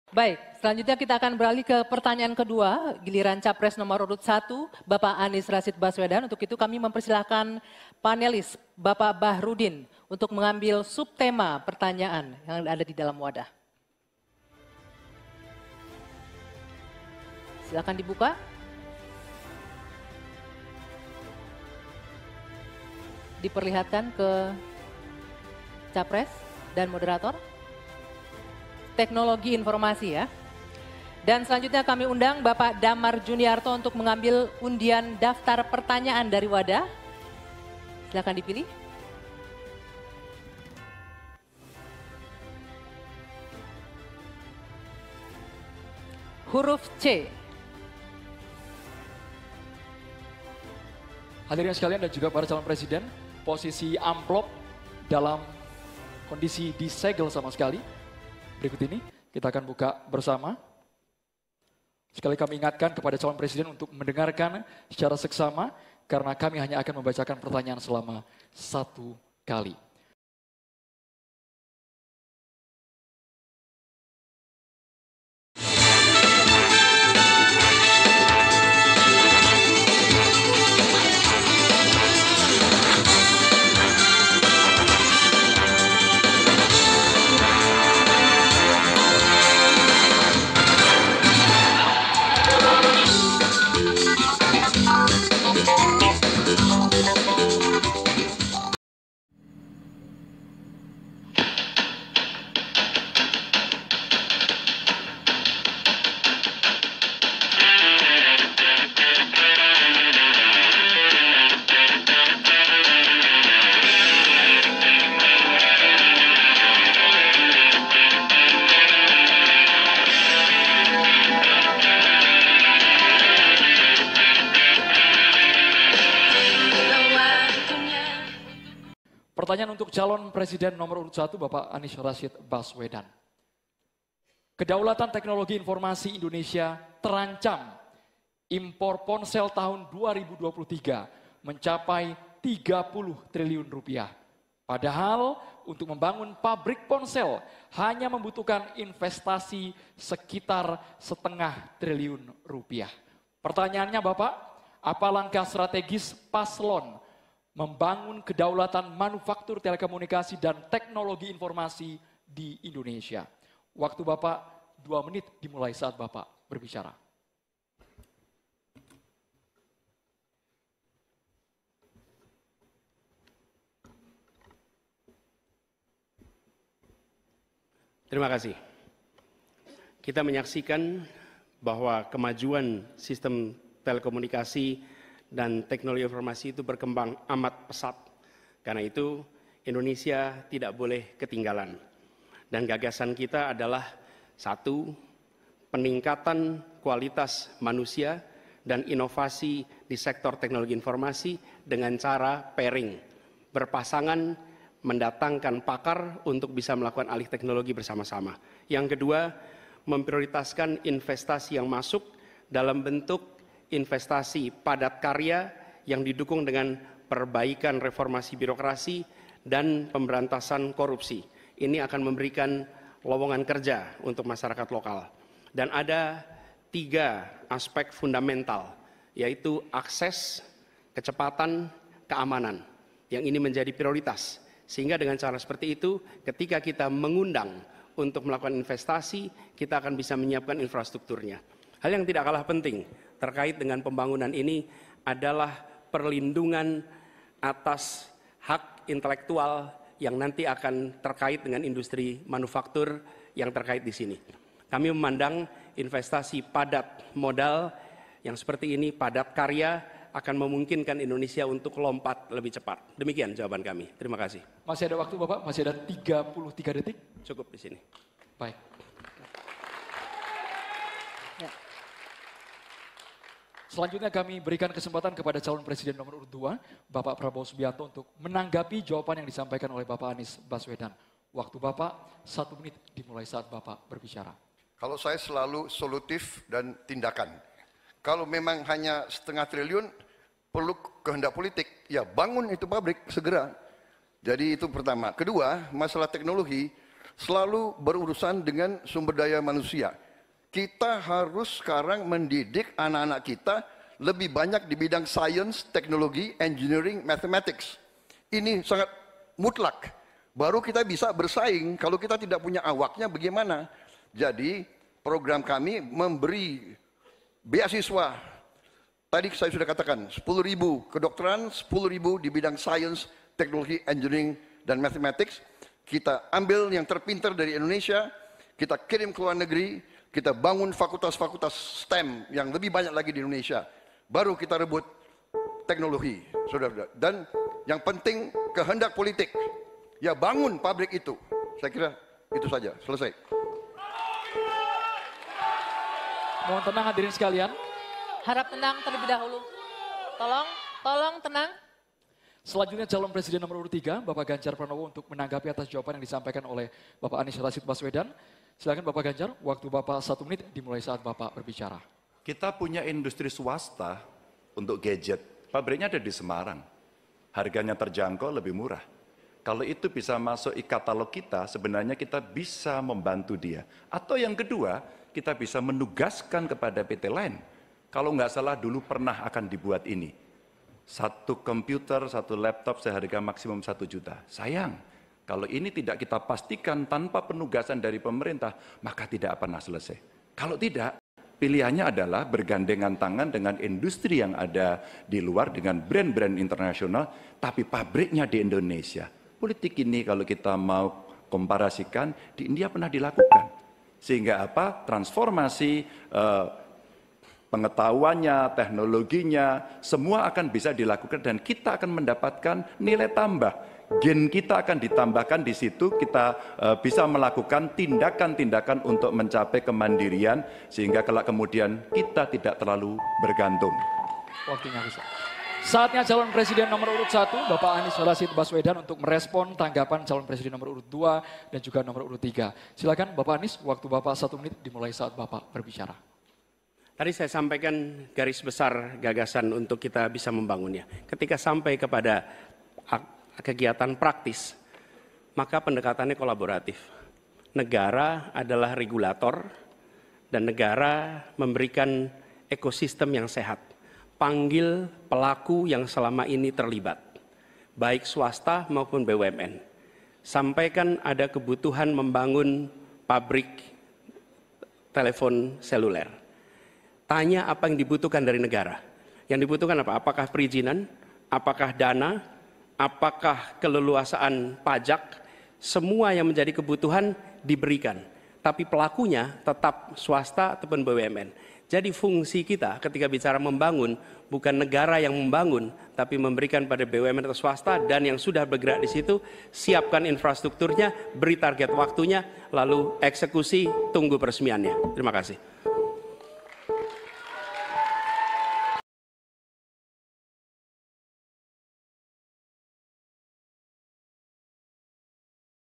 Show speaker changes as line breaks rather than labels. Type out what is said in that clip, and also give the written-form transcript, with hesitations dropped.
Baik, selanjutnya kita akan beralih ke pertanyaan kedua, giliran Capres nomor urut 1, Bapak Anies Rashid Baswedan. Untuk itu kami mempersilahkan panelis Bapak Bahrudin untuk mengambil subtema pertanyaan yang ada di dalam wadah. Silakan dibuka. Diperlihatkan ke Capres dan moderator. Teknologi informasi ya. Dan selanjutnya kami undang Bapak Damar Juniarto untuk mengambil undian daftar pertanyaan dari wadah. Silakan dipilih. Huruf C.
Hadirin sekalian dan juga para calon presiden, posisi amplop dalam kondisi disegel sama sekali. Berikut ini kita akan buka bersama. Sekali kami ingatkan kepada calon presiden untuk mendengarkan secara seksama karena kami hanya akan membacakan pertanyaan selama 1 kali. Pertanyaan untuk calon presiden nomor urut 1 Bapak Anies Rashid Baswedan. Kedaulatan teknologi informasi Indonesia terancam. Impor ponsel tahun 2023 mencapai 30 triliun rupiah. Padahal untuk membangun pabrik ponsel hanya membutuhkan investasi sekitar setengah triliun rupiah. Pertanyaannya Bapak, apa langkah strategis paslon membangun kedaulatan manufaktur telekomunikasi dan teknologi informasi di Indonesia? Waktu Bapak 2 menit dimulai saat Bapak berbicara.
Terima kasih. Kita menyaksikan bahwa kemajuan sistem telekomunikasi dan teknologi informasi itu berkembang amat pesat. Karena itu Indonesia tidak boleh ketinggalan. Dan gagasan kita adalah 1, peningkatan kualitas manusia dan inovasi di sektor teknologi informasi dengan cara pairing, berpasangan, mendatangkan pakar untuk bisa melakukan alih teknologi bersama-sama. Yang kedua, memprioritaskan investasi yang masuk dalam bentuk investasi padat karya yang didukung dengan perbaikan reformasi birokrasi dan pemberantasan korupsi. Ini akan memberikan lowongan kerja untuk masyarakat lokal. Dan ada 3 aspek fundamental, yaitu akses, kecepatan, keamanan, yang ini menjadi prioritas. Sehingga dengan cara seperti itu, ketika kita mengundang untuk melakukan investasi, kita akan bisa menyiapkan infrastrukturnya. Hal yang tidak kalah penting terkait dengan pembangunan ini adalah perlindungan atas hak intelektual yang nanti akan terkait dengan industri manufaktur yang terkait di sini. Kami memandang investasi padat modal yang seperti ini, padat karya, akan memungkinkan Indonesia untuk lompat lebih cepat. Demikian jawaban kami. Terima kasih.
Masih ada waktu Bapak? Masih ada 33 detik?
Cukup di sini.
Baik. Selanjutnya kami berikan kesempatan kepada calon presiden nomor urut 2, Bapak Prabowo Subianto untuk menanggapi jawaban yang disampaikan oleh Bapak Anies Baswedan. Waktu Bapak 1 menit dimulai saat Bapak berbicara.
Kalau saya selalu solutif dan tindakan. Kalau memang hanya setengah triliun, perlu kehendak politik. Ya bangun itu pabrik segera. Jadi itu pertama. Kedua, masalah teknologi, selalu berurusan dengan sumber daya manusia. Kita harus sekarang mendidik anak-anak kita lebih banyak di bidang sains, teknologi, engineering, mathematics. Ini sangat mutlak. Baru kita bisa bersaing. Kalau kita tidak punya awaknya bagaimana? Jadi program kami memberi beasiswa. Tadi saya sudah katakan 10.000 kedokteran, 10.000 di bidang sains, teknologi, engineering, dan mathematics. Kita ambil yang terpintar dari Indonesia, kita kirim ke luar negeri, kita bangun fakultas-fakultas STEM yang lebih banyak lagi di Indonesia. Baru kita rebut teknologi, saudara-saudara. Dan yang penting kehendak politik. Ya bangun pabrik itu. Saya kira itu saja, selesai.
Mohon tenang hadirin sekalian.
Harap tenang terlebih dahulu. Tolong tenang.
Selanjutnya calon presiden nomor urut 3, Bapak Ganjar Pranowo untuk menanggapi atas jawaban yang disampaikan oleh Bapak Anies Rashid Baswedan. Silakan Bapak Ganjar, waktu Bapak 1 menit dimulai saat Bapak berbicara.
Kita punya industri swasta untuk gadget. Pabriknya ada di Semarang. Harganya terjangkau, lebih murah. Kalau itu bisa masuk e-katalog kita, sebenarnya kita bisa membantu dia. Atau yang kedua, kita bisa menugaskan kepada PT lain. Kalau nggak salah dulu pernah akan dibuat ini. 1 komputer, 1 laptop seharga maksimum 1 juta. Sayang, kalau ini tidak kita pastikan tanpa penugasan dari pemerintah, maka tidak pernah selesai. Kalau tidak, pilihannya adalah bergandengan tangan dengan industri yang ada di luar, dengan brand-brand internasional, tapi pabriknya di Indonesia. Politik ini kalau kita mau komparasikan, di India pernah dilakukan. Sehingga apa? Transformasi pengetahuannya, teknologinya, semua akan bisa dilakukan dan kita akan mendapatkan nilai tambah. Gen kita akan ditambahkan di situ, kita bisa melakukan tindakan-tindakan untuk mencapai kemandirian sehingga kelak kemudian kita tidak terlalu bergantung.
Waktunya habis. Saatnya calon presiden nomor urut 1, Bapak Anies Rashid Baswedan untuk merespon tanggapan calon presiden nomor urut 2 dan juga nomor urut 3. Silakan Bapak Anies, waktu Bapak 1 menit dimulai saat Bapak berbicara.
Tadi saya sampaikan garis besar gagasan untuk kita bisa membangunnya. Ketika sampai kepada kegiatan praktis, maka pendekatannya kolaboratif. Negara adalah regulator dan negara memberikan ekosistem yang sehat. Panggil pelaku yang selama ini terlibat, baik swasta maupun BUMN. Sampaikan ada kebutuhan membangun pabrik telepon seluler. Tanya apa yang dibutuhkan dari negara. Yang dibutuhkan apa? Apakah perizinan? Apakah dana? Apakah keleluasaan pajak? Semua yang menjadi kebutuhan diberikan. Tapi pelakunya tetap swasta ataupun BUMN. Jadi fungsi kita ketika bicara membangun, bukan negara yang membangun, tapi memberikan pada BUMN atau swasta dan yang sudah bergerak di situ, siapkan infrastrukturnya, beri target waktunya, lalu eksekusi, tunggu peresmiannya. Terima kasih.